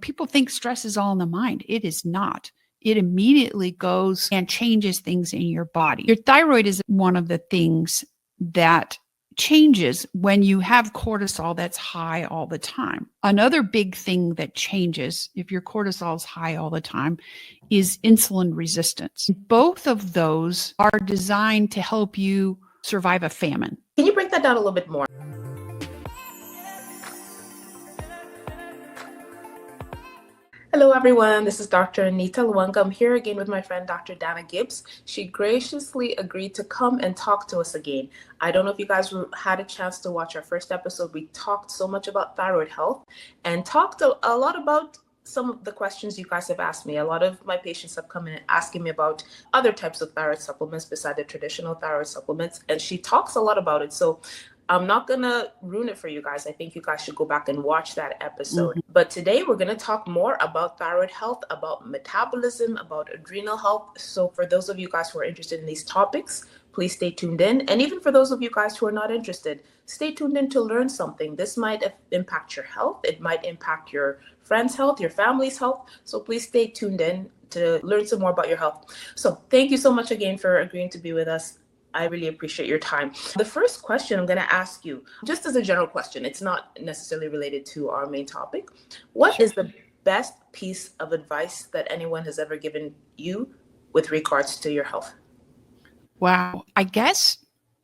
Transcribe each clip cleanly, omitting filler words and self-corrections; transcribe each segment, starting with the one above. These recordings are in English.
People think stress is all in the mind. It is not. It immediately goes and changes things in your body. Your thyroid is one of the things that changes when you have cortisol that's high all the time. Another big thing that changes if your cortisol is high all the time is insulin resistance. Both of those are designed to help you survive a famine. Can you break that down a little bit more? Hello everyone, this is Dr. Anita Lwanga. I'm here again with my friend Dr. Dana Gibbs. She graciously agreed to come and talk to us again. I don't know if you guys had a chance to watch our first episode. We talked so much about thyroid health and talked a lot about some of the questions you guys have asked me. A lot of my patients have come in asking me about other types of thyroid supplements beside the traditional thyroid supplements, and she talks a lot about it. So I'm not going to ruin it for you guys. I think you guys should go back and watch that episode. Mm-hmm. But today we're going to talk more about thyroid health, about metabolism, about adrenal health. So for those of you guys who are interested in these topics, please stay tuned in. And even for those of you guys who are not interested, stay tuned in to learn something. This might impact your health. It might impact your friend's health, your family's health. So please stay tuned in to learn some more about your health. So thank you so much again for agreeing to be with us. I really appreciate your time. The first question I'm going to ask you, just as a general question, it's not necessarily related to our main topic. What is the best piece of advice that anyone has ever given you with regards to your health? Wow. I guess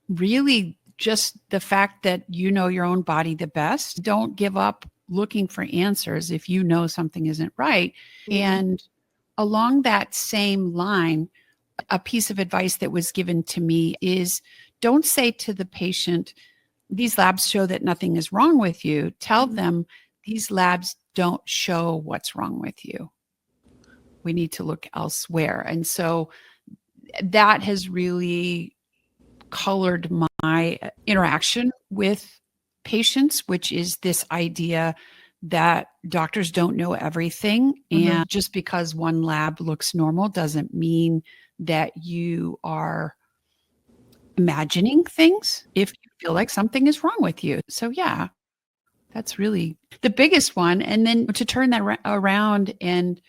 really just the fact that you know your own body the best. Don't give up looking for answers if you know something isn't right. Mm-hmm. And along that same line, a piece of advice that was given to me is don't say to the patient, these labs show that nothing is wrong with you. Tell them these labs don't show what's wrong with you. We need to look elsewhere. And so that has really colored my interaction with patients, which is this idea that doctors don't know everything. Mm-hmm. And just because one lab looks normal doesn't mean that you are imagining things if you feel like something is wrong with you. So yeah, that's really the biggest one. And then to turn that around and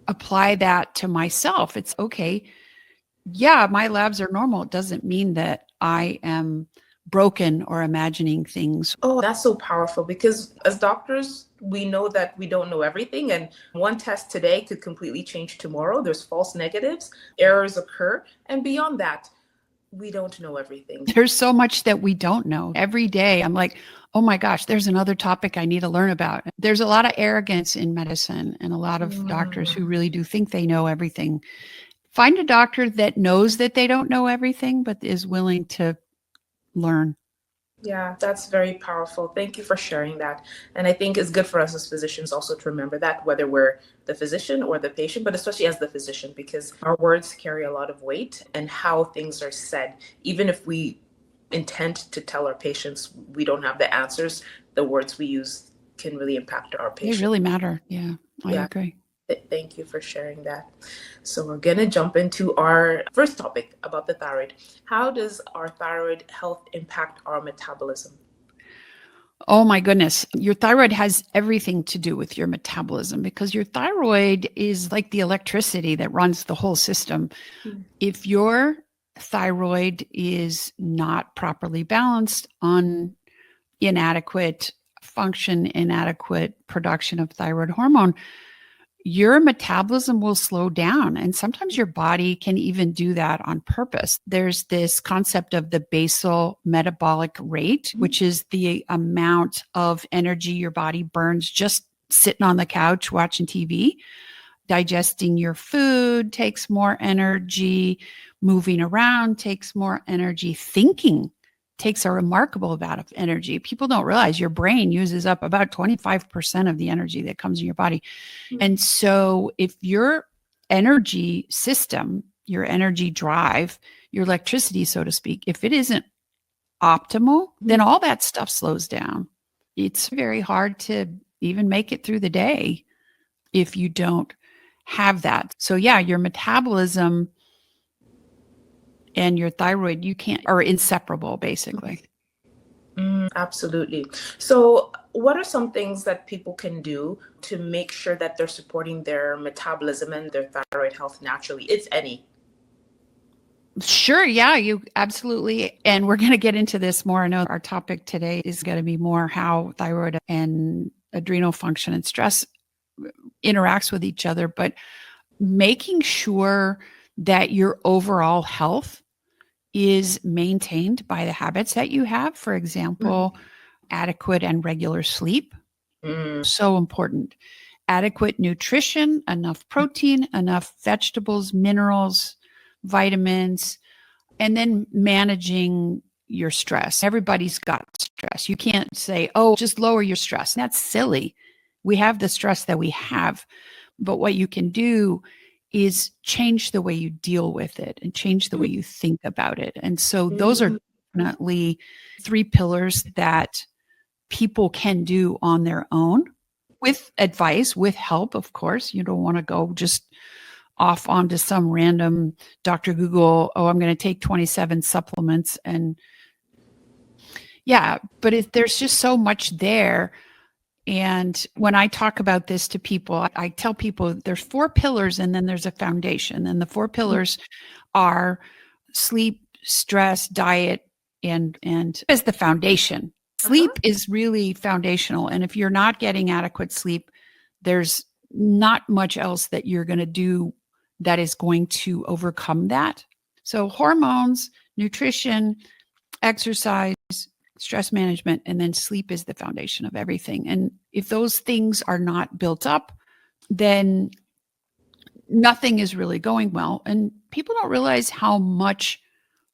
apply that to myself, it's okay. Yeah, my labs are normal. It doesn't mean that I am broken or imagining things. Oh, that's so powerful, because as doctors, we know that we don't know everything, and one test today could completely change tomorrow. There's false negatives, errors occur, and beyond that, we don't know everything. There's so much that we don't know. Every day I'm like, oh my gosh, there's another topic I need to learn about. There's a lot of arrogance in medicine and a lot of doctors who really do think they know everything. Find a doctor that knows that they don't know everything, but is willing to learn. Yeah, that's very powerful. Thank you for sharing that. And I think it's good for us as physicians also to remember that, whether we're the physician or the patient, but especially as the physician, because our words carry a lot of weight, and how things are said. Even if we intend to tell our patients we don't have the answers, the words we use can really impact our patients. They really matter. Yeah, I agree. Thank you for sharing that. So we're going to jump into our first topic about the thyroid. How does our thyroid health impact our metabolism? Oh my goodness. Your thyroid has everything to do with your metabolism, because your thyroid is like the electricity that runs the whole system. If your thyroid is not properly balanced, on inadequate function, inadequate production of thyroid hormone, your metabolism will slow down. And sometimes your body can even do that on purpose. There's this concept of the basal metabolic rate, which is the amount of energy your body burns just sitting on the couch watching TV. Digesting your food takes more energy. Moving around takes more energy. Thinking takes a remarkable amount of energy. People don't realize your brain uses up about 25% of the energy that comes in your body. And so if your energy system, your energy drive, your electricity, so to speak, if it isn't optimal, then all that stuff slows down. It's very hard to even make it through the day if you don't have that. So yeah, your metabolism and your thyroid, are inseparable, basically. Absolutely. So what are some things that people can do to make sure that they're supporting their metabolism and their thyroid health naturally, if any? Sure. Yeah, you absolutely. And we're going to get into this more. I know our topic today is going to be more how thyroid and adrenal function and stress interacts with each other, but making sure that your overall health is maintained by the habits that you have. For example, adequate and regular sleep. So important. Adequate nutrition, enough protein, enough vegetables, minerals, vitamins, and then managing your stress. Everybody's got stress. You can't say, oh, just lower your stress. That's silly. We have the stress that we have. But what you can do is change the way you deal with it and change the way you think about it. And so those are definitely 3 pillars that people can do on their own with advice, with help, of course. You don't want to go just off onto some random Dr. Google, oh, I'm going to take 27 supplements. And yeah, but there's just so much there. And when I talk about this to people, I tell people there's 4 pillars and then there's a foundation. And the 4 pillars are sleep, stress, diet, and as the foundation. Sleep is really foundational. And if you're not getting adequate sleep, there's not much else that you're going to do that is going to overcome that. So hormones, nutrition, exercise, stress management, and then sleep is the foundation of everything. And if those things are not built up, then nothing is really going well. And people don't realize how much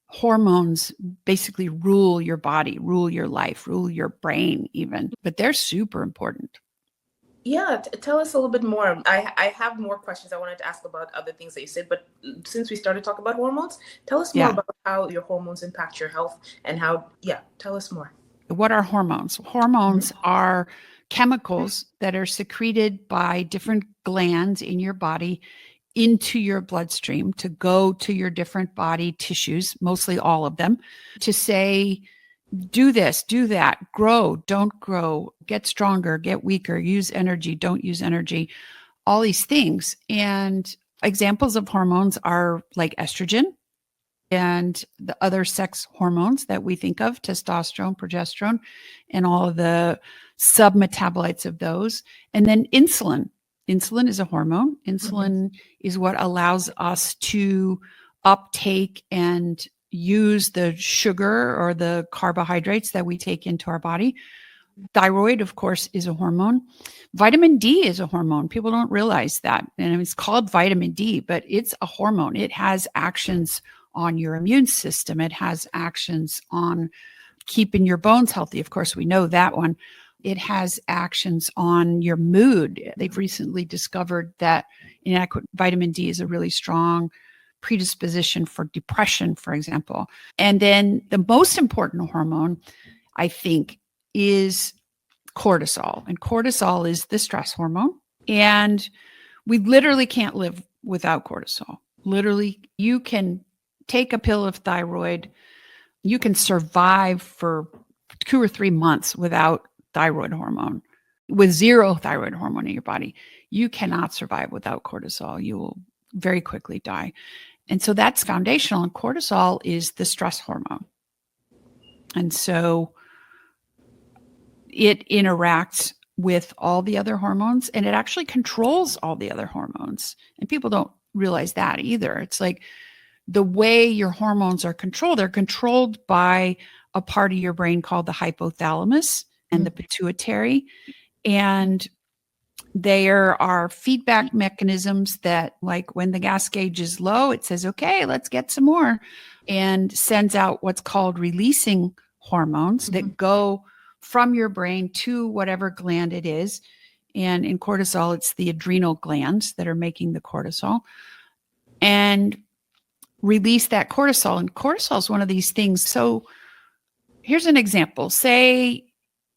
hormones basically rule your body, rule your life, rule your brain even, but they're super important. Yeah, tell us a little bit more. I have more questions I wanted to ask about other things that you said, but since we started talking about hormones, tell us more about how your hormones impact your health and how, tell us more. What are hormones? Hormones are chemicals that are secreted by different glands in your body into your bloodstream to go to your different body tissues, mostly all of them, to say, do this, do that, grow, don't grow, get stronger, get weaker, use energy, don't use energy, all these things. And examples of hormones are like estrogen and the other sex hormones that we think of, testosterone, progesterone, and all of the submetabolites of those. And then insulin. Insulin is a hormone. Insulin is what allows us to uptake and use the sugar or the carbohydrates that we take into our body. Thyroid, of course, is a hormone. Vitamin D is a hormone. People don't realize that. And it's called vitamin D, but it's a hormone. It has actions on your immune system. It has actions on keeping your bones healthy. Of course, we know that one. It has actions on your mood. They've recently discovered that inadequate vitamin D is a really strong predisposition for depression, for example. And then the most important hormone, I think, is cortisol. And cortisol is the stress hormone. And we literally can't live without cortisol. Literally, you can take a pill of thyroid. You can survive for 2 or 3 months without thyroid hormone, with 0 thyroid hormone in your body. You cannot survive without cortisol. You will very quickly die. And so that's foundational. And cortisol is the stress hormone. And so it interacts with all the other hormones and it actually controls all the other hormones. And people don't realize that either. It's like the way your hormones are controlled, they're controlled by a part of your brain called the hypothalamus and the pituitary. And there are feedback mechanisms that, like when the gas gauge is low, it says, okay, let's get some more, and sends out what's called releasing hormones that go from your brain to whatever gland it is. And in cortisol, it's the adrenal glands that are making the cortisol. And release that cortisol. And cortisol is one of these things. So here's an example. Say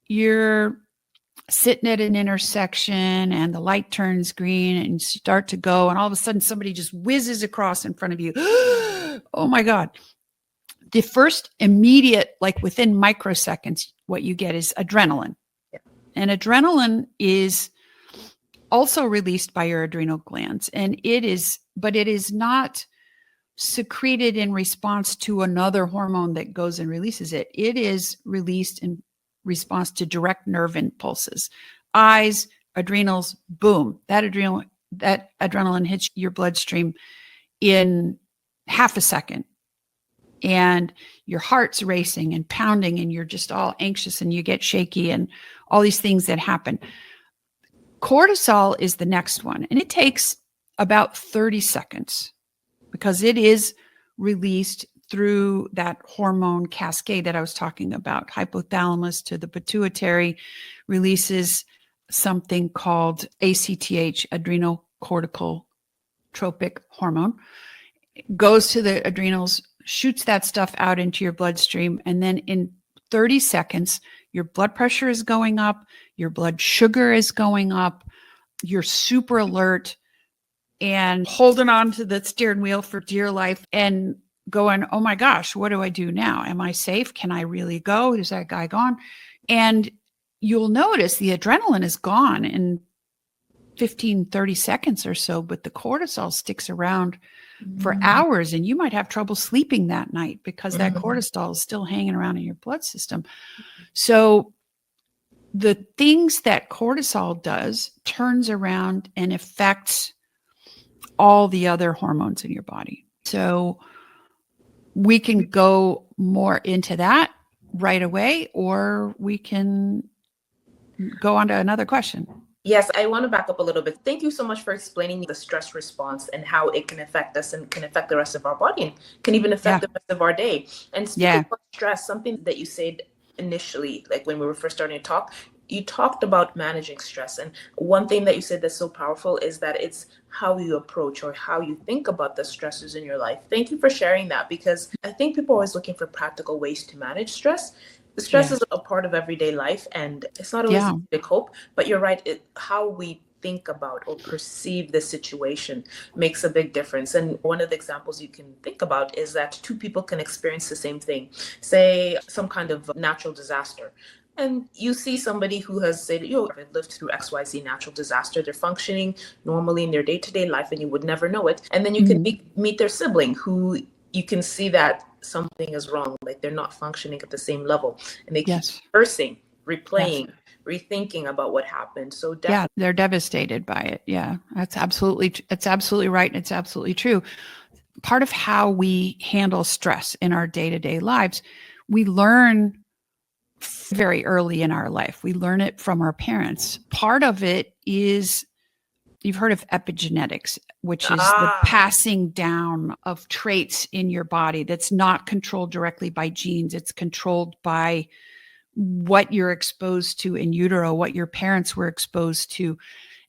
you're sitting at an intersection and the light turns green and you start to go, and all of a sudden somebody just whizzes across in front of you. Oh my God. The first immediate, like within microseconds, what you get is adrenaline. And adrenaline is also released by your adrenal glands. And it is not secreted in response to another hormone that goes and releases it. It is released in response to direct nerve impulses. Eyes, adrenals, boom. That adrenaline hits your bloodstream in half a second. And your heart's racing and pounding, and you're just all anxious and you get shaky and all these things that happen. Cortisol is the next one, and it takes about 30 seconds because it is released through that hormone cascade that I was talking about. Hypothalamus to the pituitary releases something called ACTH, adrenal corticotropic hormone. It goes to the adrenals, shoots that stuff out into your bloodstream, and then in 30 seconds, your blood pressure is going up, your blood sugar is going up, you're super alert and holding on to the steering wheel for dear life and going, oh my gosh, what do I do now? Am I safe? Can I really go? Is that guy gone? And you'll notice the adrenaline is gone in 15, 30 seconds or so, but the cortisol sticks around for hours, and you might have trouble sleeping that night because that cortisol is still hanging around in your blood system. So the things that cortisol does turns around and affects all the other hormones in your body. So we can go more into that right away, or we can go on to another question. Yes, I want to back up a little bit. Thank you so much for explaining the stress response and how it can affect us and can affect the rest of our body and can even affect the rest of our day. And speaking of stress, something that you said initially, like when we were first starting to talk, you talked about managing stress. And one thing that you said that's so powerful is that it's how you approach or how you think about the stresses in your life. Thank you for sharing that, because I think people are always looking for practical ways to manage stress. The stress is a part of everyday life, and it's not always easy to cope, but you're right. How we think about or perceive the situation makes a big difference. And one of the examples you can think about is that two people can experience the same thing, say some kind of natural disaster. And you see somebody who has said, I've lived through XYZ natural disaster. They're functioning normally in their day-to-day life, and you would never know it. And then you can meet their sibling who you can see that something is wrong, like they're not functioning at the same level, and they keep rehearsing, replaying, rethinking about what happened. So they're devastated by it. Yeah, it's absolutely right. And it's absolutely true. Part of how we handle stress in our day-to-day lives, we learn very early in our life. We learn it from our parents. Part of it is, you've heard of epigenetics, which is the passing down of traits in your body that's not controlled directly by genes. It's controlled by what you're exposed to in utero, what your parents were exposed to.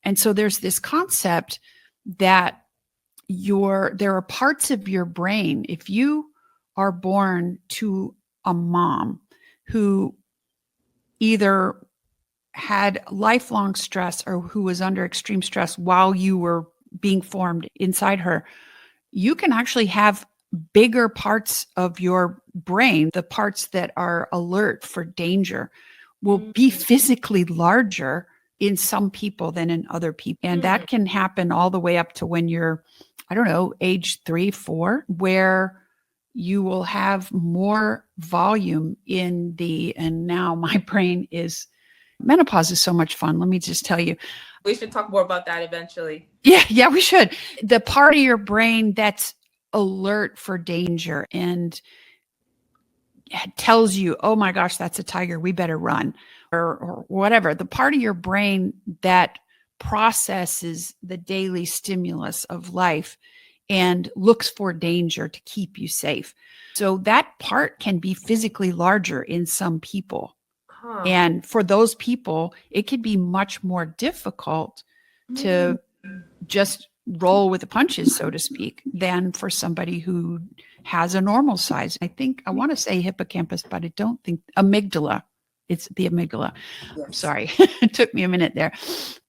And so there's this concept that there are parts of your brain, if you are born to a mom who either had lifelong stress or who was under extreme stress while you were being formed inside her, you can actually have bigger parts of your brain, the parts that are alert for danger, will be physically larger in some people than in other people. And that can happen all the way up to when you're, age 3, 4, where you will have more volume and now my brain is, menopause is so much fun. Let me just tell you. We should talk more about that eventually. Yeah, we should. The part of your brain that's alert for danger and tells you, oh my gosh, that's a tiger, we better run, or whatever. The part of your brain that processes the daily stimulus of life and looks for danger to keep you safe. So that part can be physically larger in some people. And for those people, it could be much more difficult to just roll with the punches, so to speak, than for somebody who has a normal size. I want to say hippocampus, but I don't think amygdala. It's the amygdala. Yes. I'm sorry. It took me a minute there.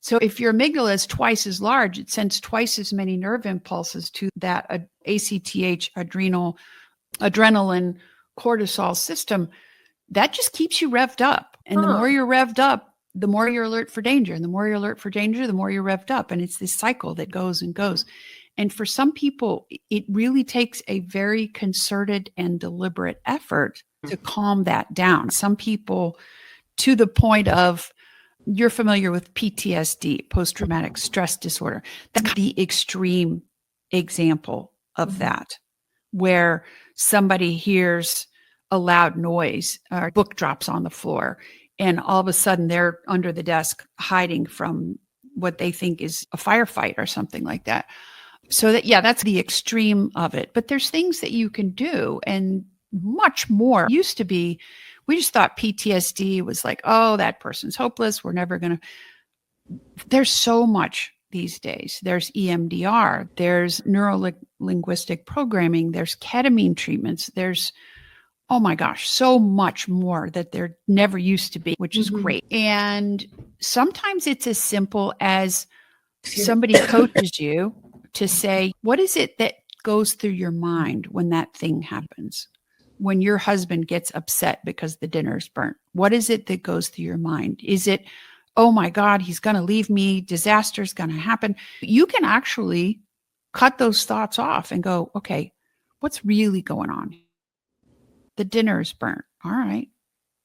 So if your amygdala is twice as large, it sends twice as many nerve impulses to that ACTH, adrenaline, cortisol system. That just keeps you revved up. And the more you're revved up, the more you're alert for danger. And the more you're alert for danger, the more you're revved up. And it's this cycle that goes and goes. And for some people, it really takes a very concerted and deliberate effort to calm that down. Some people, to the point of, you're familiar with PTSD, post-traumatic stress disorder. That's the extreme example of that, where somebody hears a loud noise or a book drops on the floor, and all of a sudden they're under the desk hiding from what they think is a firefight or something like that. So that, yeah, that's the extreme of it. But there's things that you can do, and much more. It used to be, we just thought PTSD was like, oh, that person's hopeless. We're never going to. There's so much these days. There's EMDR. There's neuro-linguistic programming. There's ketamine treatments. There's, oh my gosh, so much more that there never used to be, which is great. And sometimes it's as simple as somebody coaches you to say, what is it that goes through your mind when that thing happens? When your husband gets upset because the dinner's burnt, what is it that goes through your mind? Is it, oh my God, he's going to leave me, disaster's going to happen? You can actually cut those thoughts off and go, okay, what's really going on? The dinner is burnt. All right,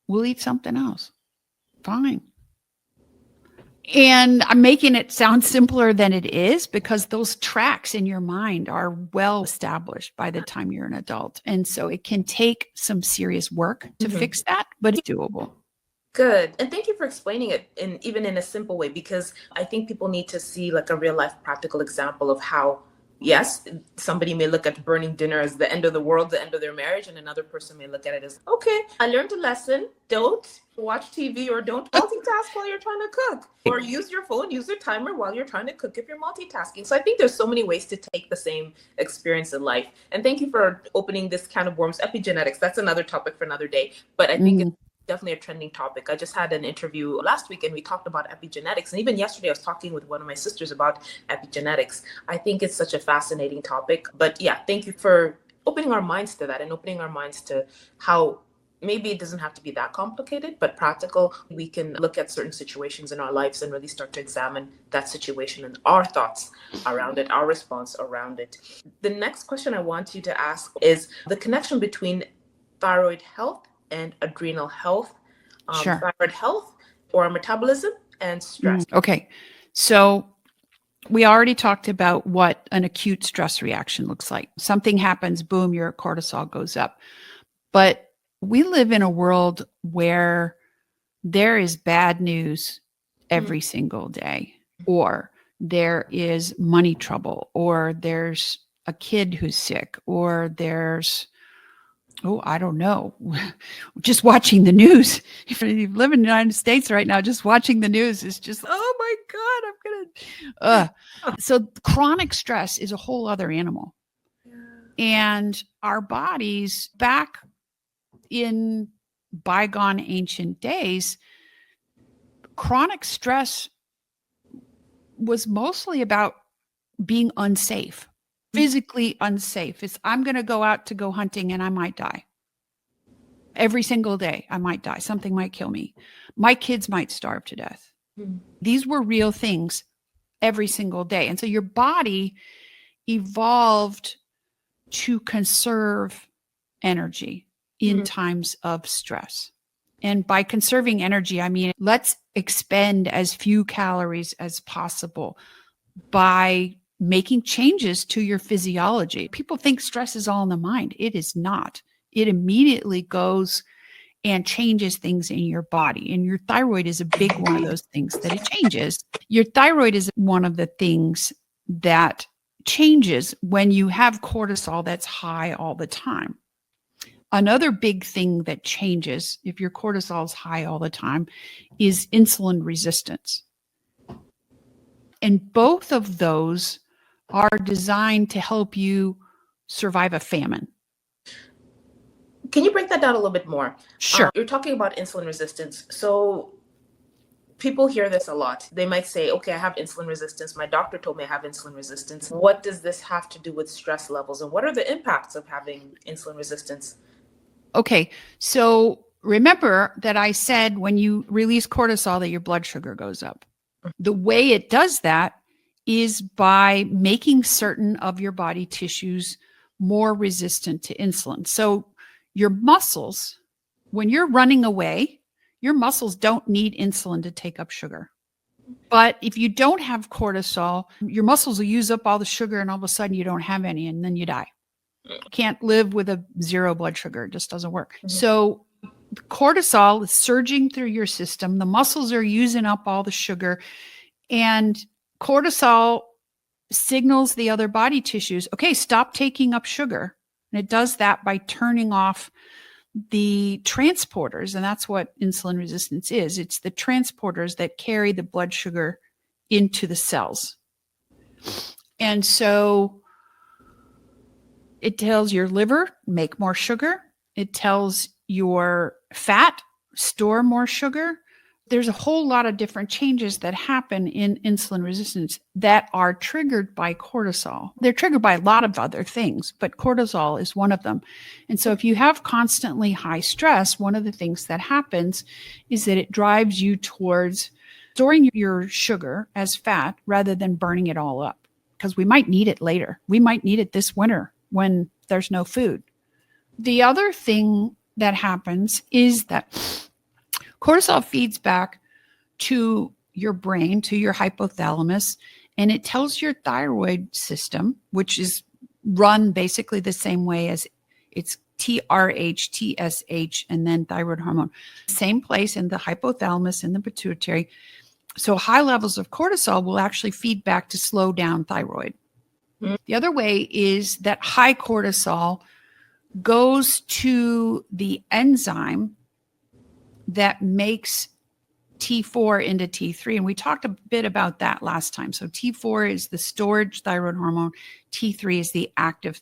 we'll eat something else. Fine. And I'm making it sound simpler than it is, because those tracks in your mind are well established by the time you're an adult. And so it can take some serious work to fix that, but it's doable. Good. And thank you for explaining it even in a simple way, because I think people need to see like a real life practical example of how, yes, somebody may look at burning dinner as the end of the world, the end of their marriage, and another person may look at it as, okay, I learned a lesson. Don't watch TV or don't multitask while you're trying to cook, or use your phone, use a timer while you're trying to cook if you're multitasking. So I think there's so many ways to take the same experience in life. And thank you for opening this can of worms. Epigenetics, that's another topic for another day. But I think it's definitely a trending topic. I just had an interview last week and we talked about epigenetics. And even yesterday, I was talking with one of my sisters about epigenetics. I think it's such a fascinating topic. But yeah, thank you for opening our minds to that and opening our minds to how maybe it doesn't have to be that complicated, but practical. We can look at certain situations in our lives and really start to examine that situation and our thoughts around it, our response around it. The next question I want you to ask is the connection between thyroid health and adrenal health, thyroid health or metabolism and stress. Okay. So we already talked about what an acute stress reaction looks like. Something happens, boom, your cortisol goes up. But we live in a world where there is bad news every single day, or there is money trouble, or there's a kid who's sick, or there's, I don't know, just watching the news. If you live in the United States right now, just watching the news is just, oh my God, I'm going to. So chronic stress is a whole other animal. And our bodies, back in bygone ancient days, chronic stress was mostly about being unsafe, physically unsafe. It's, I'm going to go out to go hunting and I might die. Every single day, I might die. Something might kill me. My kids might starve to death. These were real things every single day. And so your body evolved to conserve energy in times of stress. And by conserving energy, I mean, let's expend as few calories as possible by making changes to your physiology. People think stress is all in the mind. It is not. It immediately goes and changes things in your body. And your thyroid is a big one of those things that it changes. Your thyroid is one of the things that changes when you have cortisol that's high all the time. Another big thing that changes if your cortisol is high all the time is insulin resistance. And both of those are designed to help you survive a famine. Can you break that down a little bit more? Sure. You're talking about insulin resistance. So people hear this a lot. They might say, okay, I have insulin resistance. My doctor told me I have insulin resistance. What does this have to do with stress levels? And what are the impacts of having insulin resistance? Okay, so remember that I said when you release cortisol that your blood sugar goes up. The way it does that is by making certain of your body tissues more resistant to insulin. So your muscles, when you're running away, your muscles don't need insulin to take up sugar. But if you don't have cortisol, your muscles will use up all the sugar and all of a sudden you don't have any and then you die. You can't live with a zero blood sugar. It just doesn't work. So cortisol is surging through your system. The muscles are using up all the sugar, and cortisol signals the other body tissues, okay, stop taking up sugar. And it does that by turning off the transporters. And that's what insulin resistance is. It's the transporters that carry the blood sugar into the cells. And so it tells your liver, make more sugar. It tells your fat, store more sugar. There's a whole lot of different changes that happen in insulin resistance that are triggered by cortisol. They're triggered by a lot of other things, but cortisol is one of them. And so if you have constantly high stress, one of the things that happens is that it drives you towards storing your sugar as fat rather than burning it all up, because we might need it later. We might need it this winter when there's no food. The other thing that happens is that cortisol feeds back to your brain, to your hypothalamus, and it tells your thyroid system, which is run basically the same way as it's TRH, TSH, and then thyroid hormone. Same place in the hypothalamus and the pituitary. So high levels of cortisol will actually feed back to slow down thyroid. The other way is that high cortisol goes to the enzyme that makes T4 into T3. And we talked a bit about that last time. So T4 is the storage thyroid hormone. T3 is the active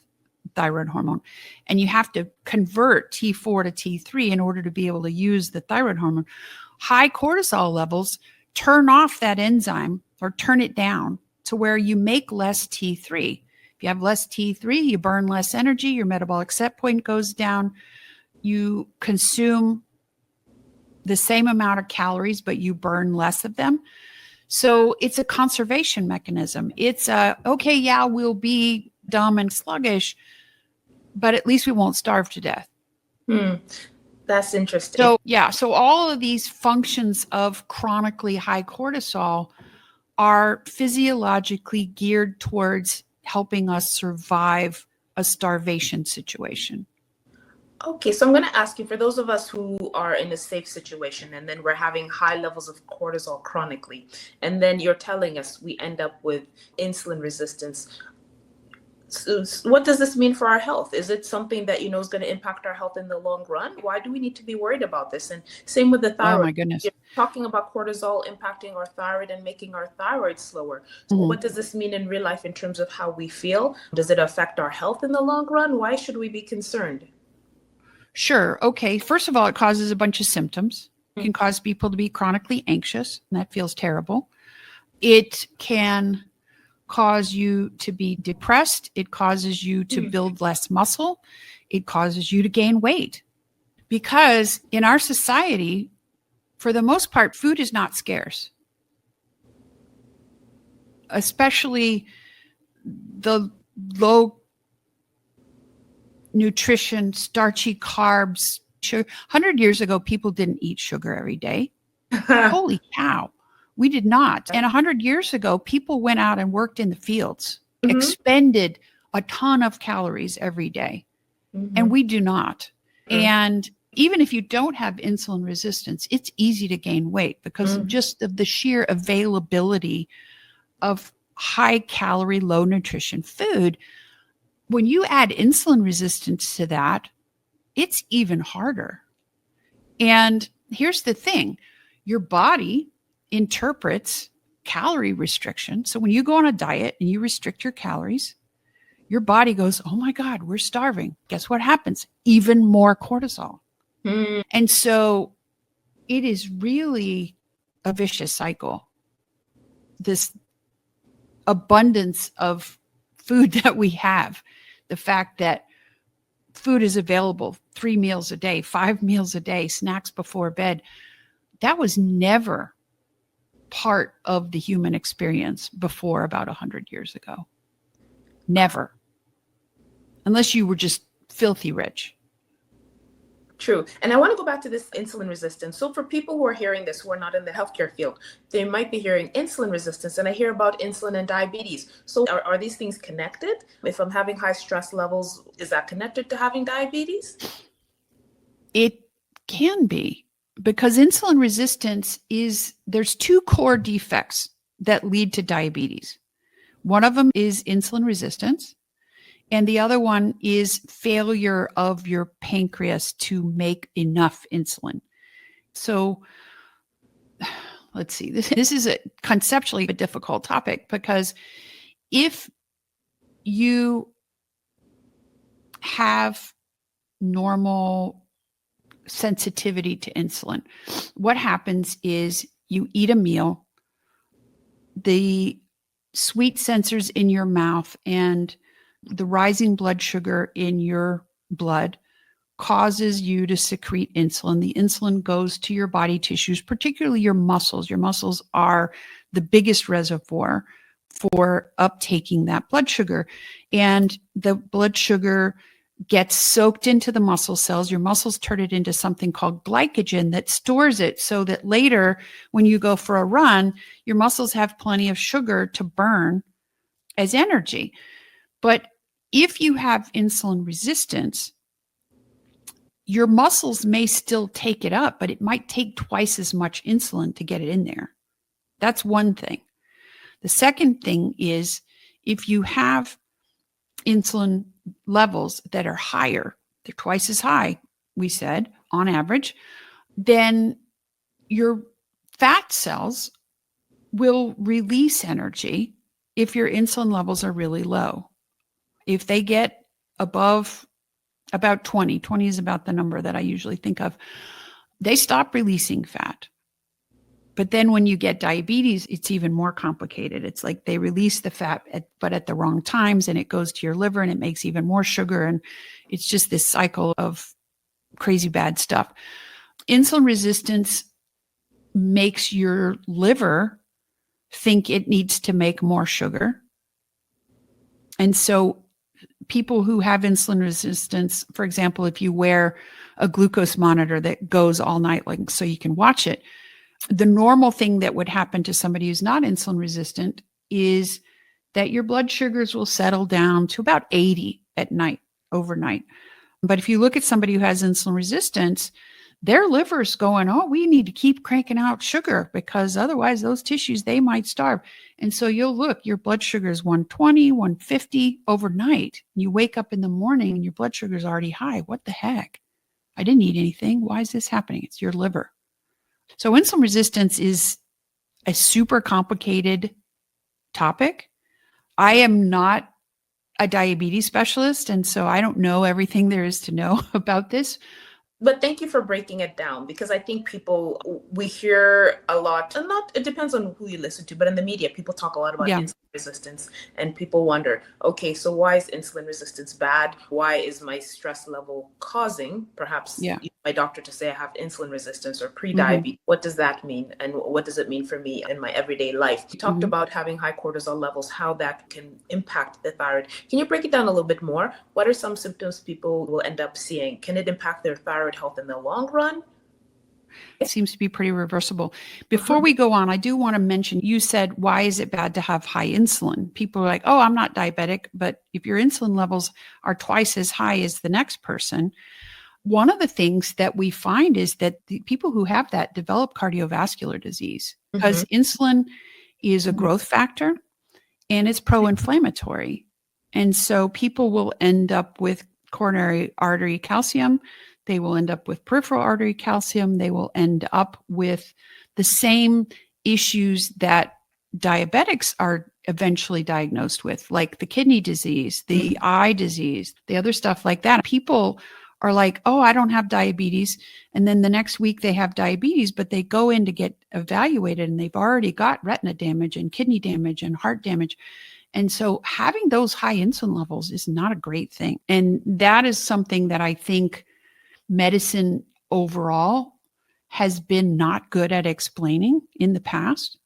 thyroid hormone. And you have to convert T4 to T3 in order to be able to use the thyroid hormone. High cortisol levels turn off that enzyme or turn it down to where you make less T3. If you have less T3, you burn less energy, your metabolic set point goes down, you consume the same amount of calories, but you burn less of them. So it's a conservation mechanism. It's okay, yeah, we'll be dumb and sluggish, but at least we won't starve to death. That's interesting. So yeah, so all of these functions of chronically high cortisol are physiologically geared towards helping us survive a starvation situation. Okay, so I'm going to ask you, for those of us who are in a safe situation and then we're having high levels of cortisol chronically, and then you're telling us we end up with insulin resistance. So what does this mean for our health? Is it something that, you know, is going to impact our health in the long run? Why do we need to be worried about this? And same with the thyroid. Oh my goodness. You're talking about cortisol impacting our thyroid and making our thyroid slower. So what does this mean in real life in terms of how we feel? Does it affect our health in the long run? Why should we be concerned? Sure. Okay. First of all, it causes a bunch of symptoms. It can cause people to be chronically anxious, and that feels terrible. It can cause you to be depressed. It causes you to build less muscle. It causes you to gain weight. Because in our society, for the most part, food is not scarce. Especially the low nutrition, starchy carbs. 100 years ago, people didn't eat sugar every day. Holy cow. We did not. And 100 years ago, people went out and worked in the fields, expended a ton of calories every day. And we do not. And even if you don't have insulin resistance, it's easy to gain weight because just of the sheer availability of high calorie, low nutrition food. When you add insulin resistance to that, it's even harder. And here's the thing, your body interprets calorie restriction. So when you go on a diet and you restrict your calories, your body goes, oh my God, we're starving. Guess what happens? Even more cortisol. And so it is really a vicious cycle. This abundance of food that we have, the fact that food is available 3 meals a day, 5 meals a day, snacks before bed. That was never part of the human experience before about 100 years ago. Never. Unless you were just filthy rich. True. And I want to go back to this insulin resistance. So for people who are hearing this, who are not in the healthcare field, they might be hearing insulin resistance. And I hear about insulin and diabetes. So are these things connected? If I'm having high stress levels, is that connected to having diabetes? It can be, because insulin resistance there's two core defects that lead to diabetes. One of them is insulin resistance. And the other one is failure of your pancreas to make enough insulin. So let's see, this is conceptually a difficult topic, because if you have normal sensitivity to insulin, what happens is you eat a meal, the sweet sensors in your mouth and the rising blood sugar in your blood causes you to secrete insulin. The insulin goes to your body tissues, particularly your muscles. Your muscles are the biggest reservoir for uptaking that blood sugar. And the blood sugar gets soaked into the muscle cells. Your muscles turn it into something called glycogen that stores it, so that later when you go for a run, your muscles have plenty of sugar to burn as energy. But if you have insulin resistance, your muscles may still take it up, but it might take twice as much insulin to get it in there. That's one thing. The second thing is, if you have insulin levels that are higher, they're twice as high, we said, on average, then your fat cells will release energy if your insulin levels are really low. If they get above about 20 is about the number that I usually think of, they stop releasing fat. But then when you get diabetes, it's even more complicated. It's like they release the fat, but at the wrong times, and it goes to your liver and it makes even more sugar. And it's just this cycle of crazy bad stuff. Insulin resistance makes your liver think it needs to make more sugar. And so people who have insulin resistance, for example, if you wear a glucose monitor that goes all night, like so you can watch it, the normal thing that would happen to somebody who's not insulin resistant is that your blood sugars will settle down to about 80 at night, overnight. But if you look at somebody who has insulin resistance, their liver's going, oh, we need to keep cranking out sugar, because otherwise those tissues, they might starve. And so you'll look, your blood sugar is 120, 150 overnight. You wake up in the morning and your blood sugar is already high. What the heck? I didn't eat anything. Why is this happening? It's your liver. So insulin resistance is a super complicated topic. I am not a diabetes specialist, and so I don't know everything there is to know about this. But thank you for breaking it down, because I think we hear a lot, and it depends on who you listen to, but in the media, people talk a lot about insulin resistance, and people wonder, okay, so why is insulin resistance bad? Why is my stress level causing perhaps my doctor to say I have insulin resistance or pre-diabetes? Mm-hmm. What does that mean? And what does it mean for me in my everyday life? You talked about having high cortisol levels, how that can impact the thyroid. Can you break it down a little bit more? What are some symptoms people will end up seeing? Can it impact their thyroid health in the long run? It seems to be pretty reversible. Before we go on, I do want to mention, you said, why is it bad to have high insulin? People are like, oh, I'm not diabetic. But if your insulin levels are twice as high as the next person, one of the things that we find is that the people who have that develop cardiovascular disease, because insulin is a growth factor and it's pro-inflammatory. And so people will end up with coronary artery calcium. They will end up with peripheral artery calcium. They will end up with the same issues that diabetics are eventually diagnosed with, like the kidney disease, the eye disease, the other stuff like that. People are like, oh, I don't have diabetes. And then the next week they have diabetes, but they go in to get evaluated and they've already got retina damage and kidney damage and heart damage. And so having those high insulin levels is not a great thing. And that is something that I think medicine overall has been not good at explaining in the past,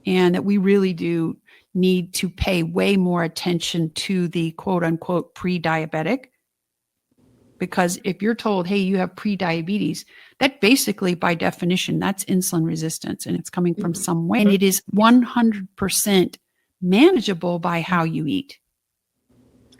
and that we really do need to pay way more attention to the quote unquote pre-diabetic. Because if you're told, hey, you have pre-diabetes, that basically by definition, that's insulin resistance, and it's coming from somewhere. And it is 100% manageable by how you eat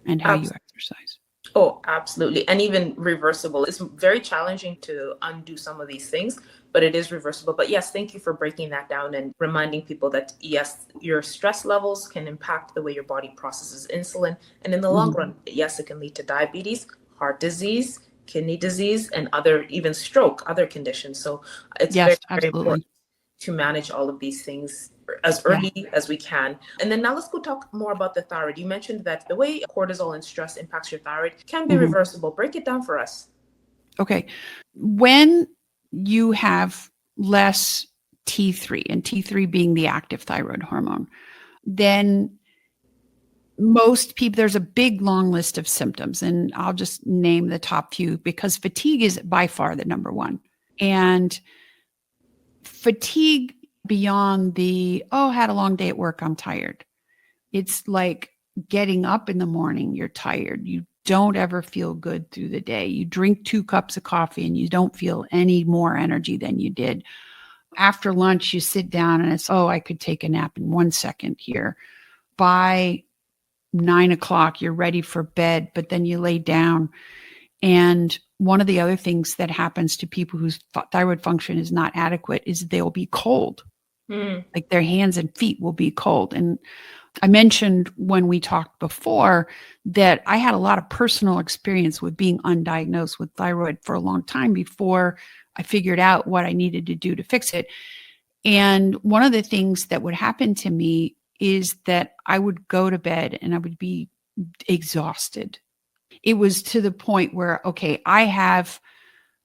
and how you exercise. Oh, absolutely. And even reversible. It's very challenging to undo some of these things, but it is reversible. But yes, thank you for breaking that down and reminding people that, yes, your stress levels can impact the way your body processes insulin. And in the long run, yes, it can lead to diabetes, heart disease, kidney disease, and even stroke, other conditions. So it's very important to manage all of these things as early as we can. And then now let's go talk more about the thyroid. You mentioned that the way cortisol and stress impacts your thyroid can be reversible. Break it down for us. Okay. When you have less T3, and T3 being the active thyroid hormone, then most people, there's a big long list of symptoms, and I'll just name the top few because fatigue is by far the number one. And fatigue beyond had a long day at work, I'm tired. It's like getting up in the morning, you're tired. You don't ever feel good through the day. You drink 2 cups of coffee and you don't feel any more energy than you did. After lunch, you sit down and it's, I could take a nap in 1 second here. By 9 o'clock, you're ready for bed, but then you lay down. And one of the other things that happens to people whose thyroid function is not adequate is they'll be cold. Like their hands and feet will be cold. And I mentioned when we talked before that I had a lot of personal experience with being undiagnosed with thyroid for a long time before I figured out what I needed to do to fix it. And one of the things that would happen to me is that I would go to bed and I would be exhausted. It was to the point where, okay, I have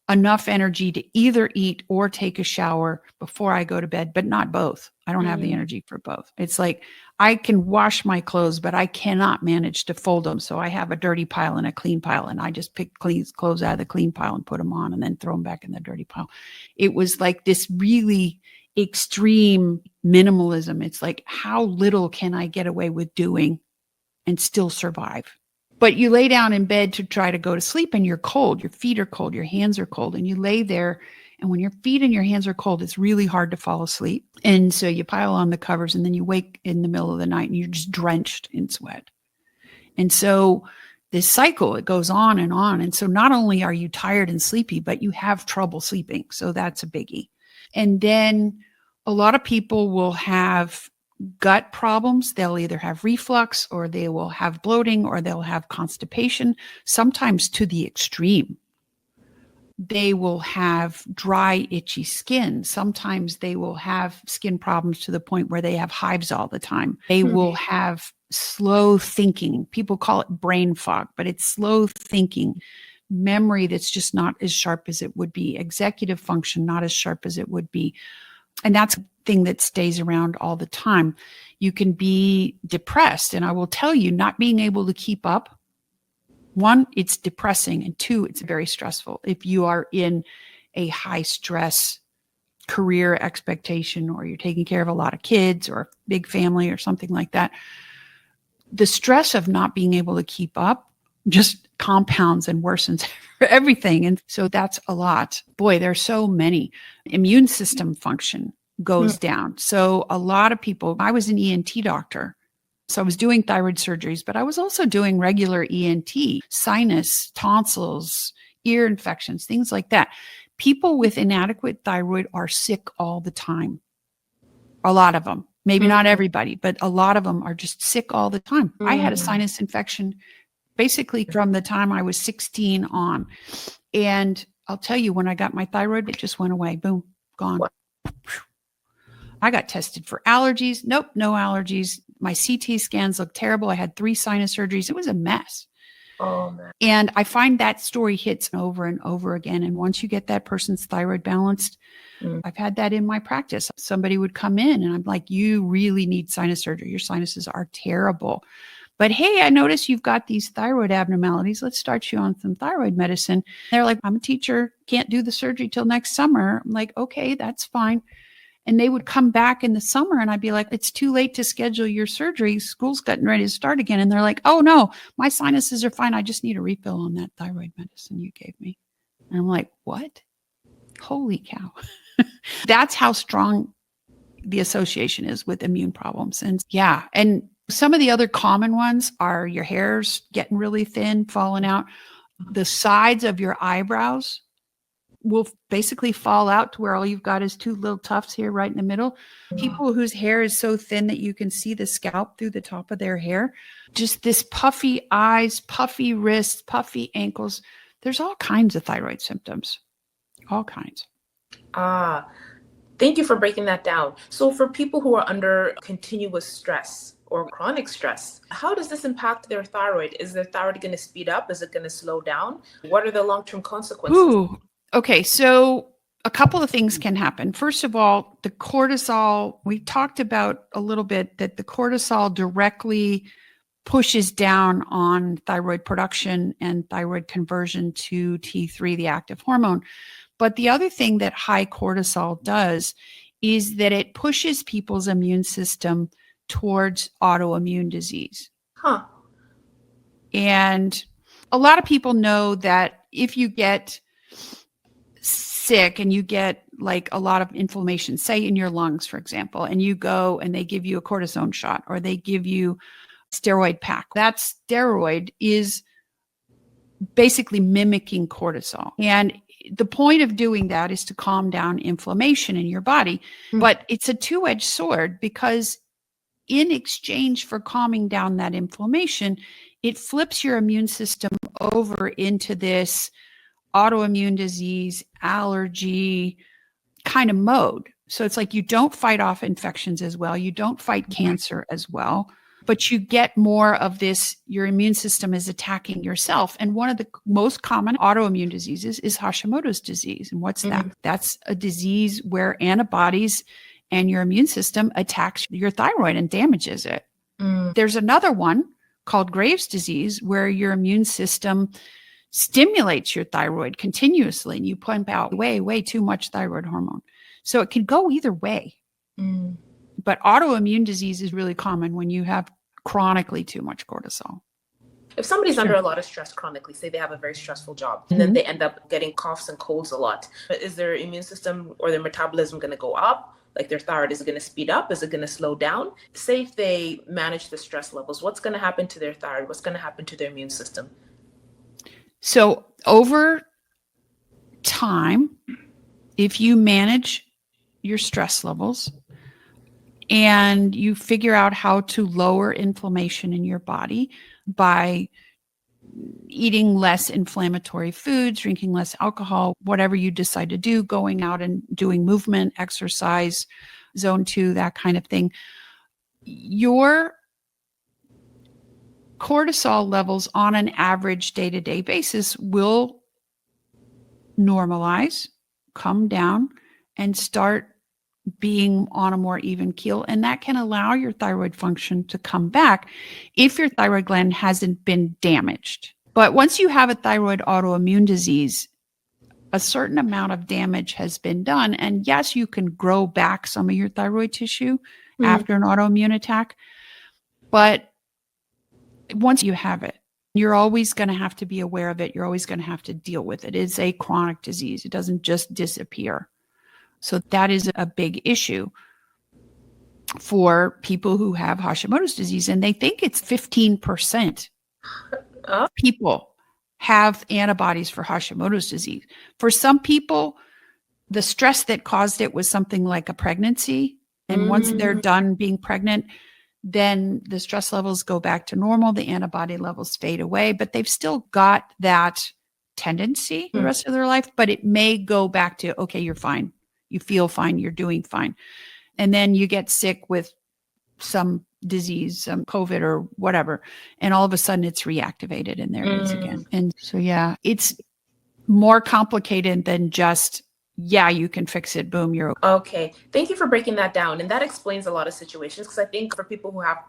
enough energy to either eat or take a shower before I go to bed, but not both. I don't have the energy for both. It's like I can wash my clothes, but I cannot manage to fold them. So I have a dirty pile and a clean pile, and I just pick clothes out of the clean pile and put them on and then throw them back in the dirty pile. It was like this really extreme minimalism. It's like, how little can I get away with doing and still survive? But you lay down in bed to try to go to sleep and you're cold. Your feet are cold. Your hands are cold. And you lay there. And when your feet and your hands are cold, it's really hard to fall asleep. And so you pile on the covers and then you wake in the middle of the night and you're just drenched in sweat. And so this cycle, it goes on and on. And so not only are you tired and sleepy, but you have trouble sleeping. So that's a biggie. And then a lot of people will have gut problems. They'll either have reflux or they will have bloating or they'll have constipation, sometimes to the extreme. They will have dry, itchy skin. Sometimes they will have skin problems to the point where they have hives all the time. They will have slow thinking. People call it brain fog, but it's slow thinking. Memory that's just not as sharp as it would be. Executive function not as sharp as it would be. And that's a thing that stays around all the time. You can be depressed. And I will tell you, not being able to keep up, 1, it's depressing. And 2, it's very stressful. If you are in a high stress career expectation, or you're taking care of a lot of kids or a big family or something like that, the stress of not being able to keep up just compounds and worsens everything. And so that's a lot. Boy, there's so many. Immune system function goes down. So a lot of people, I was an ENT doctor. So I was doing thyroid surgeries, but I was also doing regular ENT, sinus, tonsils, ear infections, things like that. People with inadequate thyroid are sick all the time. A lot of them, maybe not everybody, but a lot of them are just sick all the time. I had a sinus infection basically from the time I was 16 on. And I'll tell you, when I got my thyroid, it just went away. Boom, gone. I got tested for allergies. Nope, no allergies. My CT scans looked terrible. I had 3 sinus surgeries. It was a mess. Oh, man. And I find that story hits over and over again. And once you get that person's thyroid balanced, I've had that in my practice. Somebody would come in and I'm like, you really need sinus surgery. Your sinuses are terrible. But hey, I notice you've got these thyroid abnormalities. Let's start you on some thyroid medicine. They're like, I'm a teacher, can't do the surgery till next summer. I'm like, okay, that's fine. And they would come back in the summer and I'd be like, it's too late to schedule your surgery. School's getting ready to start again. And they're like, oh no, my sinuses are fine. I just need a refill on that thyroid medicine you gave me. And I'm like, what? Holy cow. That's how strong the association is with immune problems. And yeah, and some of the other common ones are your hair's getting really thin, falling out. The sides of your eyebrows will basically fall out to where all you've got is two little tufts here right in the middle. People whose hair is so thin that you can see the scalp through the top of their hair, just this puffy eyes, puffy wrists, puffy ankles. There's all kinds of thyroid symptoms, all kinds. Thank you for breaking that down. So for people who are under continuous stress or chronic stress, how does this impact their thyroid? Is their thyroid going to speed up? Is it going to slow down? What are the long-term consequences? Ooh, okay, so a couple of things can happen. First of all, the cortisol, we talked about a little bit that the cortisol directly pushes down on thyroid production and thyroid conversion to T3, the active hormone. But the other thing that high cortisol does is that it pushes people's immune system towards autoimmune disease. And a lot of people know that if you get sick and you get like a lot of inflammation, say in your lungs, for example, and you go and they give you a cortisone shot or they give you steroid pack, that steroid is basically mimicking cortisol. And the point of doing that is to calm down inflammation in your body. But it's a two-edged sword because in exchange for calming down that inflammation, it flips your immune system over into this autoimmune disease, allergy kind of mode. So it's like you don't fight off infections as well. You don't fight cancer as well, but you get more of this, your immune system is attacking yourself. And one of the most common autoimmune diseases is Hashimoto's disease. And what's that? That's a disease where antibodies and your immune system attacks your thyroid and damages it. There's another one called Graves' disease where your immune system stimulates your thyroid continuously and you pump out way too much thyroid hormone. So it can go either way. But autoimmune disease is really common when you have chronically too much cortisol. If somebody's under a lot of stress chronically, say they have a very stressful job, and then they end up getting coughs and colds a lot, is their immune system or their metabolism going to go up? Like their thyroid, is it going to speed up? Is it going to slow down? Say if they manage the stress levels, what's going to happen to their thyroid? What's going to happen to their immune system? So over time, if you manage your stress levels and you figure out how to lower inflammation in your body by eating less inflammatory foods, drinking less alcohol, whatever you decide to do, going out and doing movement, exercise, zone 2, that kind of thing, your cortisol levels on an average day-to-day basis will normalize, come down, and start being on a more even keel. And that can allow your thyroid function to come back if your thyroid gland hasn't been damaged. But once you have a thyroid autoimmune disease, a certain amount of damage has been done. And yes, you can grow back some of your thyroid tissue after an autoimmune attack. But once you have it, you're always going to have to be aware of it. You're always going to have to deal with it. It's a chronic disease. It doesn't just disappear. So that is a big issue for people who have Hashimoto's disease. And they think it's 15% of people have antibodies for Hashimoto's disease. For some people, the stress that caused it was something like a pregnancy. And once they're done being pregnant, then the stress levels go back to normal. The antibody levels fade away, but they've still got that tendency the rest of their life. But it may go back to, okay, you're fine. You feel fine. You're doing fine. And then you get sick with some disease, some COVID or whatever. And all of a sudden it's reactivated and there it is again. And so, yeah, it's more complicated than just yeah, you can fix it. Boom, you're okay. Okay. Thank you for breaking that down. And that explains a lot of situations, because I think for people who have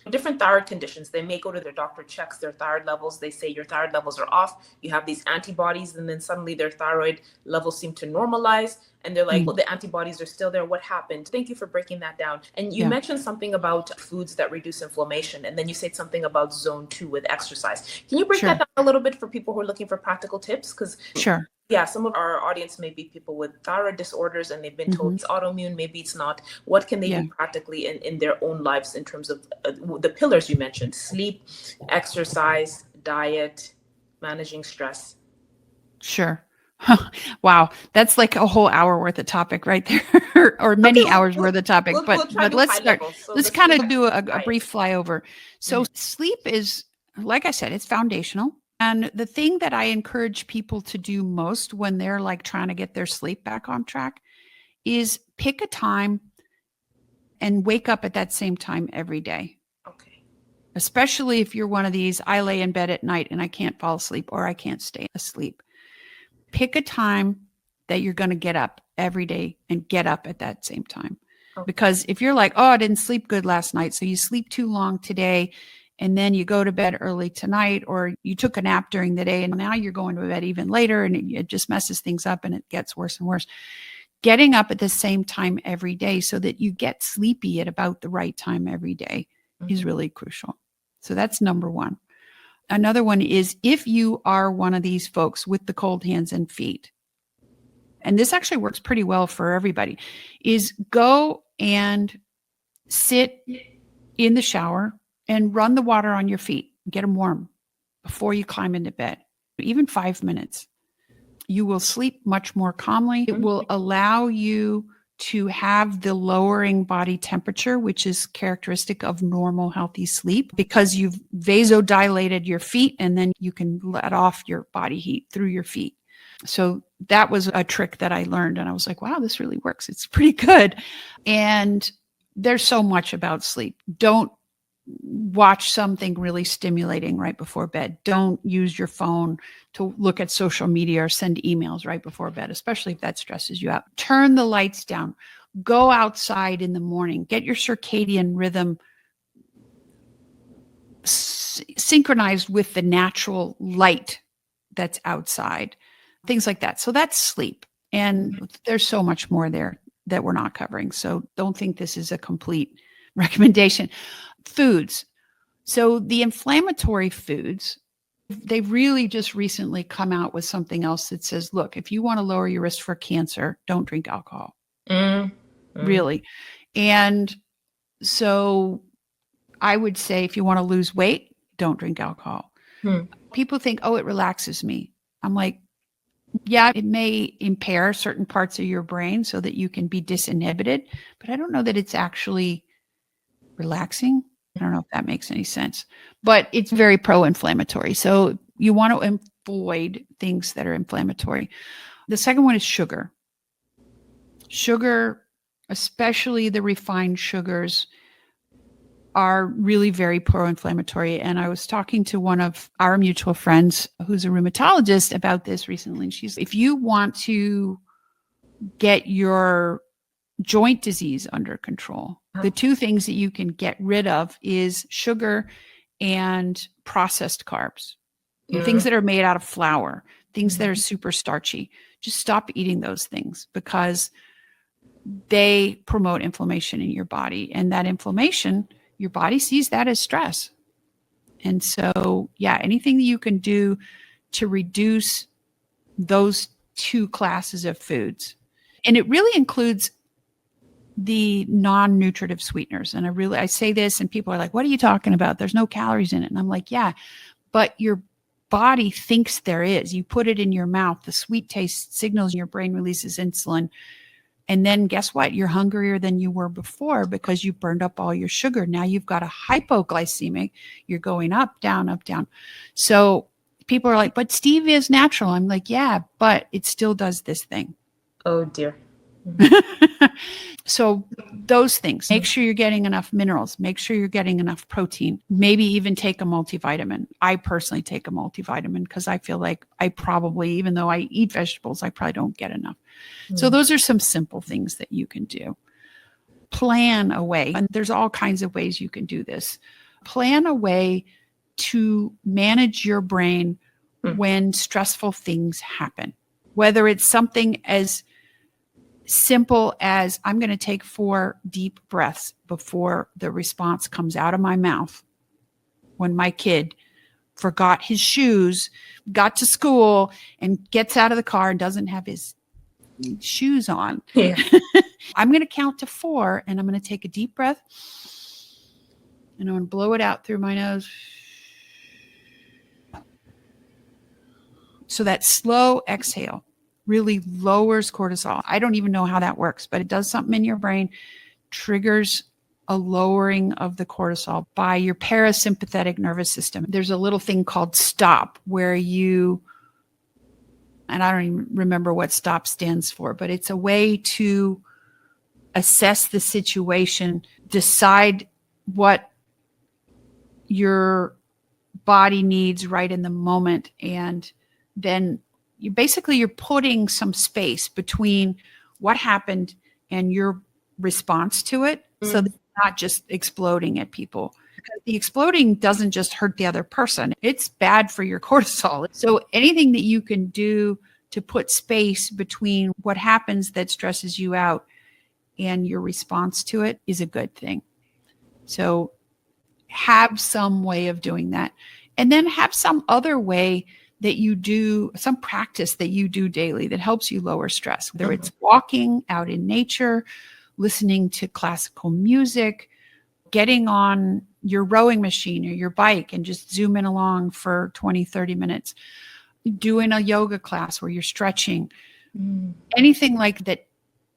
different thyroid conditions, they may go to their doctor, checks their thyroid levels. They say your thyroid levels are off. You have these antibodies, and then suddenly their thyroid levels seem to normalize. And they're like, well, the antibodies are still there. What happened? Thank you for breaking that down. And you mentioned something about foods that reduce inflammation. And then you said something about zone 2 with exercise. Can you break that down a little bit for people who are looking for practical tips? Because yeah, some of our audience may be people with thyroid disorders, and they've been told it's autoimmune, maybe it's not. What can they do practically in their own lives in terms of the pillars you mentioned: sleep, exercise, diet, managing stress? Sure. Wow. That's like a whole hour worth of topic right there, or many hours worth of topic. But let's start. Let's kind of do a brief flyover. So sleep is, like I said, it's foundational. And the thing that I encourage people to do most when they're like trying to get their sleep back on track is pick a time and wake up at that same time every day. Okay. Especially if you're one of these, I lay in bed at night and I can't fall asleep, or I can't stay asleep. Pick a time that you're going to get up every day and get up at that same time. Okay. Because if you're like, oh, I didn't sleep good last night, so you sleep too long today, and then you go to bed early tonight, or you took a nap during the day and now you're going to bed even later, and it just messes things up and it gets worse and worse. Getting up at the same time every day so that you get sleepy at about the right time every day is really crucial. So that's number one. Another one is, if you are one of these folks with the cold hands and feet, and this actually works pretty well for everybody, is go and sit in the shower and run the water on your feet, get them warm before you climb into bed, even 5 minutes. You will sleep much more calmly. It will allow you to have the lowering body temperature, which is characteristic of normal, healthy sleep, because you've vasodilated your feet, and then you can let off your body heat through your feet. So that was a trick that I learned, and I was like, wow, this really works. It's pretty good. And there's so much about sleep. Don't watch something really stimulating right before bed. Don't use your phone to look at social media or send emails right before bed, especially if that stresses you out. Turn the lights down. Go outside in the morning. Get your circadian rhythm synchronized with the natural light that's outside. Things like that. So that's sleep. And there's so much more there that we're not covering. So don't think this is a complete recommendation. Foods. So the inflammatory foods, they've really just recently come out with something else that says, look, if you want to lower your risk for cancer, don't drink alcohol. Really. And so I would say, if you want to lose weight, don't drink alcohol. People think, oh, it relaxes me. I'm like, yeah, it may impair certain parts of your brain so that you can be disinhibited, but I don't know that it's actually relaxing. I don't know if that makes any sense, but it's very pro-inflammatory. So you want to avoid things that are inflammatory. The second one is sugar. Sugar, especially the refined sugars, are really very pro-inflammatory. And I was talking to one of our mutual friends who's a rheumatologist about this recently. And she's, if you want to get your joint disease under control, the two things that you can get rid of is sugar and processed carbs. Things that are made out of flour, things that are super starchy. Just stop eating those things, because they promote inflammation in your body. And that inflammation, your body sees that as stress. And so, yeah, anything that you can do to reduce those two classes of foods. And it really includes the non-nutritive sweeteners. And I say this and people are like, what are you talking about? There's no calories in it. And I'm like, yeah, but your body thinks there is. You put it in your mouth, the sweet taste signals, your brain releases insulin. And then guess what? You're hungrier than you were before because you burned up all your sugar. Now you've got a hypoglycemic. You're going up, down, up, down. So people are like, but stevia is natural. I'm like, yeah, but it still does this thing. Oh dear. So those things, make sure you're getting enough minerals, make sure you're getting enough protein, maybe even take a multivitamin. I personally take a multivitamin because I feel like I probably, even though I eat vegetables, I probably don't get enough. So those are some simple things that you can do. Plan a way, and there's all kinds of ways you can do this. Plan a way to manage your brain when stressful things happen, whether it's something as simple as I'm going to take 4 deep breaths before the response comes out of my mouth. When my kid forgot his shoes, got to school and gets out of the car and doesn't have his shoes on. Yeah. I'm going to count to 4 and I'm going to take a deep breath and I'm going to blow it out through my nose. So that slow exhale really lowers cortisol. I don't even know how that works, but it does something in your brain, triggers a lowering of the cortisol by your parasympathetic nervous system. There's a little thing called STOP where you, and I don't even remember what STOP stands for, but it's a way to assess the situation, decide what your body needs right in the moment, and then you're putting some space between what happened and your response to it, so that you're not just exploding at people. Because the exploding doesn't just hurt the other person, it's bad for your cortisol. So anything that you can do to put space between what happens that stresses you out and your response to it is a good thing. So have some way of doing that, and then have some other way that you do, some practice that you do daily that helps you lower stress, whether it's walking out in nature, listening to classical music, getting on your rowing machine or your bike and just zooming along for 20, 30 minutes, doing a yoga class where you're stretching, anything like that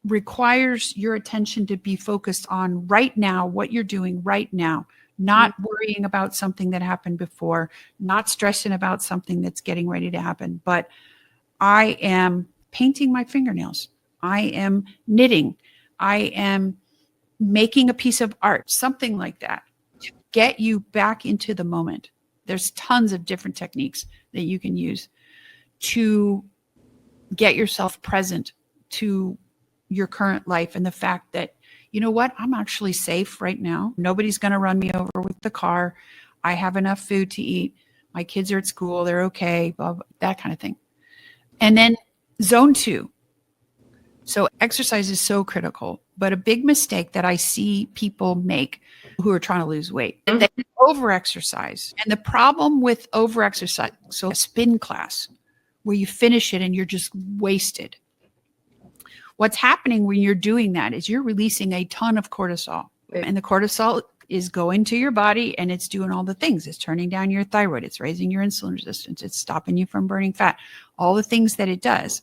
requires your attention to be focused on right now, what you're doing right now, not worrying about something that happened before, not stressing about something that's getting ready to happen. But I am painting my fingernails. I am knitting. I am making a piece of art, something like that, to get you back into the moment. There's tons of different techniques that you can use to get yourself present to your current life and the fact that, you know what, I'm actually safe right now. Nobody's going to run me over with the car. I have enough food to eat. My kids are at school. They're okay, blah, blah, that kind of thing. And then zone 2. So exercise is so critical, but a big mistake that I see people make who are trying to lose weight, they over-exercise. And the problem with over-exercise, so a spin class where you finish it and you're just wasted. What's happening when you're doing that is you're releasing a ton of cortisol, and the cortisol is going to your body and it's doing all the things. It's turning down your thyroid. It's raising your insulin resistance. It's stopping you from burning fat, all the things that it does.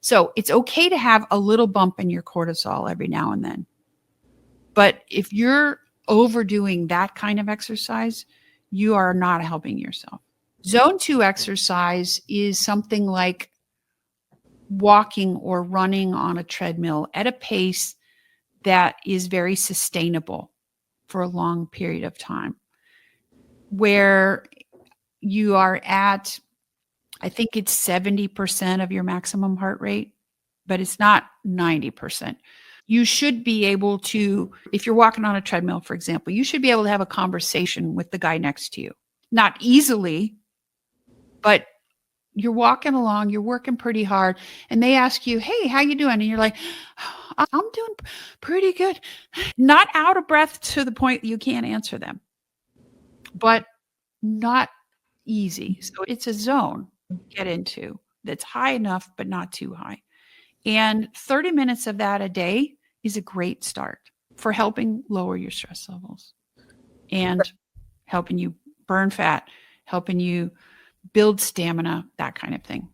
So it's okay to have a little bump in your cortisol every now and then. But if you're overdoing that kind of exercise, you are not helping yourself. Zone 2 exercise is something like walking or running on a treadmill at a pace that is very sustainable for a long period of time, where you are at, I think it's 70% of your maximum heart rate, but it's not 90%. You should be able to, if you're walking on a treadmill, for example, you should be able to have a conversation with the guy next to you. Not easily, but you're walking along, you're working pretty hard, and they ask you, hey, how you doing? And you're like, I'm doing pretty good. Not out of breath to the point that you can't answer them, but not easy. So it's a zone to get into that's high enough, but not too high. And 30 minutes of that a day is a great start for helping lower your stress levels and helping you burn fat, helping you build stamina, that kind of thing.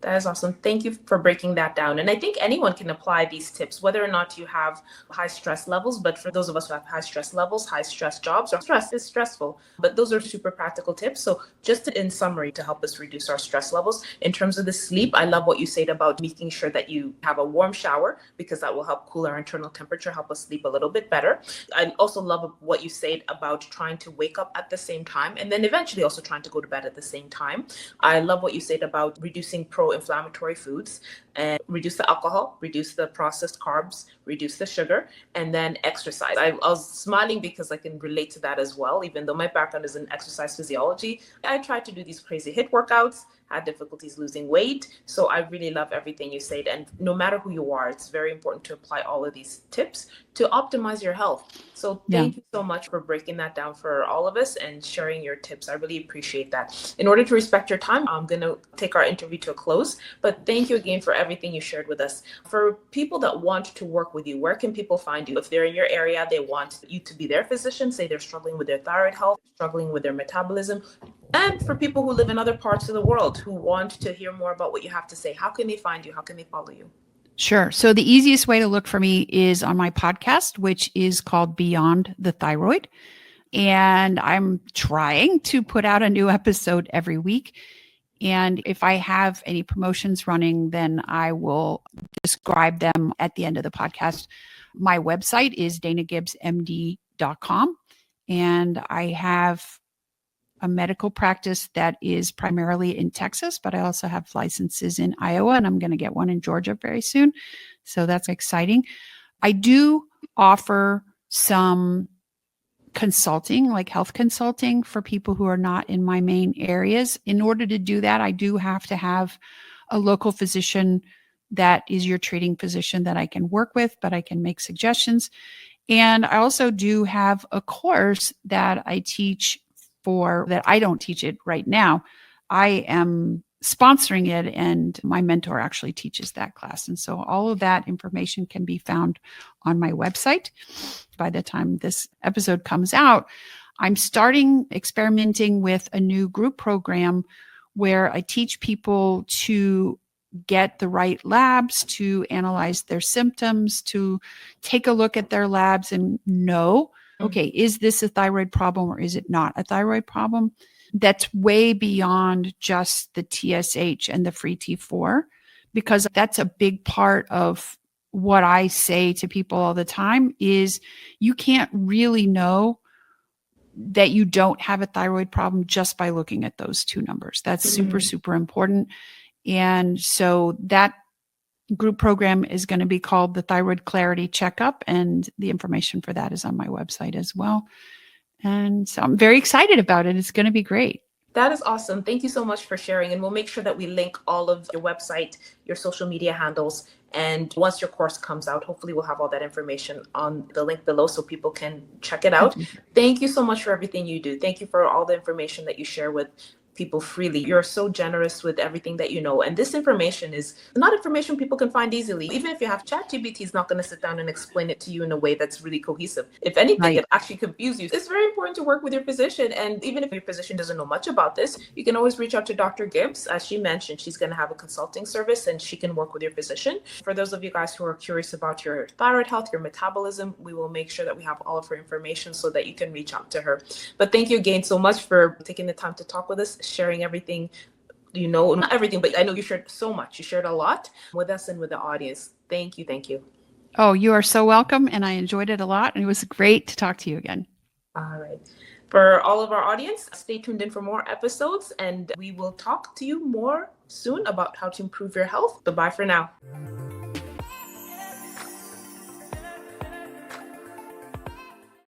That is awesome. Thank you for breaking that down. And I think anyone can apply these tips, whether or not you have high stress levels. But for those of us who have high stress levels, high stress jobs, or stress is stressful. But those are super practical tips. So just in summary, to help us reduce our stress levels, in terms of the sleep, I love what you said about making sure that you have a warm shower, because that will help cool our internal temperature, help us sleep a little bit better. I also love what you said about trying to wake up at the same time, and then eventually also trying to go to bed at the same time. I love what you said about reducing pro-inflammatory foods and reduce the alcohol, reduce the processed carbs, reduce the sugar, and then exercise. I was smiling because I can relate to that as well. Even though my background is in exercise physiology, I tried to do these crazy HIIT workouts, had difficulties losing weight. So I really love everything you said. And no matter who you are, it's very important to apply all of these tips to optimize your health. So thank you so much for breaking that down for all of us and sharing your tips. I really appreciate that. In order to respect your time, I'm going to take our interview to a close. But thank you again for everything you shared with us. For people that want to work with you, where can people find you? If they're in your area, they want you to be their physician, say they're struggling with their thyroid health, struggling with their metabolism. And for people who live in other parts of the world who want to hear more about what you have to say, how can they find you? How can they follow you? Sure. So the easiest way to look for me is on my podcast, which is called Beyond the Thyroid. And I'm trying to put out a new episode every week. And if I have any promotions running, then I will describe them at the end of the podcast. My website is danagibbsmd.com. And I have a medical practice that is primarily in Texas, but I also have licenses in Iowa, and I'm going to get one in Georgia very soon. So that's exciting. I do offer some consulting, like health consulting for people who are not in my main areas. In order to do that, I do have to have a local physician that is your treating physician that I can work with, but I can make suggestions. And I also do have a course that I teach that I don't teach it right now. I am sponsoring it, and my mentor actually teaches that class. And so all of that information can be found on my website. By the time this episode comes out, I'm starting experimenting with a new group program where I teach people to get the right labs, to analyze their symptoms, to take a look at their labs and know, okay, is this a thyroid problem or is it not a thyroid problem? That's way beyond just the TSH and the free T4, because that's a big part of what I say to people all the time is you can't really know that you don't have a thyroid problem just by looking at those two numbers. That's super, super important. And so that group program is going to be called the Thyroid Clarity Checkup, and the information for that is on my website as well. And so I'm very excited about it. It's going to be great. That is awesome. Thank you so much for sharing. And we'll make sure that we link all of your website, your social media handles. And once your course comes out, hopefully we'll have all that information on the link below so people can check it out. Thank you so much for everything you do. Thank you for all the information that you share with people freely. You're so generous with everything that you know. And this information is not information people can find easily. Even if you have ChatGPT, is not going to sit down and explain it to you in a way that's really cohesive. If anything, it actually confuses you. It's very important to work with your physician. And even if your physician doesn't know much about this, you can always reach out to Dr. Gibbs. As she mentioned, she's going to have a consulting service and she can work with your physician. For those of you guys who are curious about your thyroid health, your metabolism, we will make sure that we have all of her information so that you can reach out to her. But thank you again so much for taking the time to talk with us, sharing everything, not everything, but I know you shared so much. You shared a lot with us and with the audience. Thank you. Thank you. Oh, you are so welcome. And I enjoyed it a lot. And it was great to talk to you again. All right. For all of our audience, stay tuned in for more episodes, and we will talk to you more soon about how to improve your health. Bye-bye for now.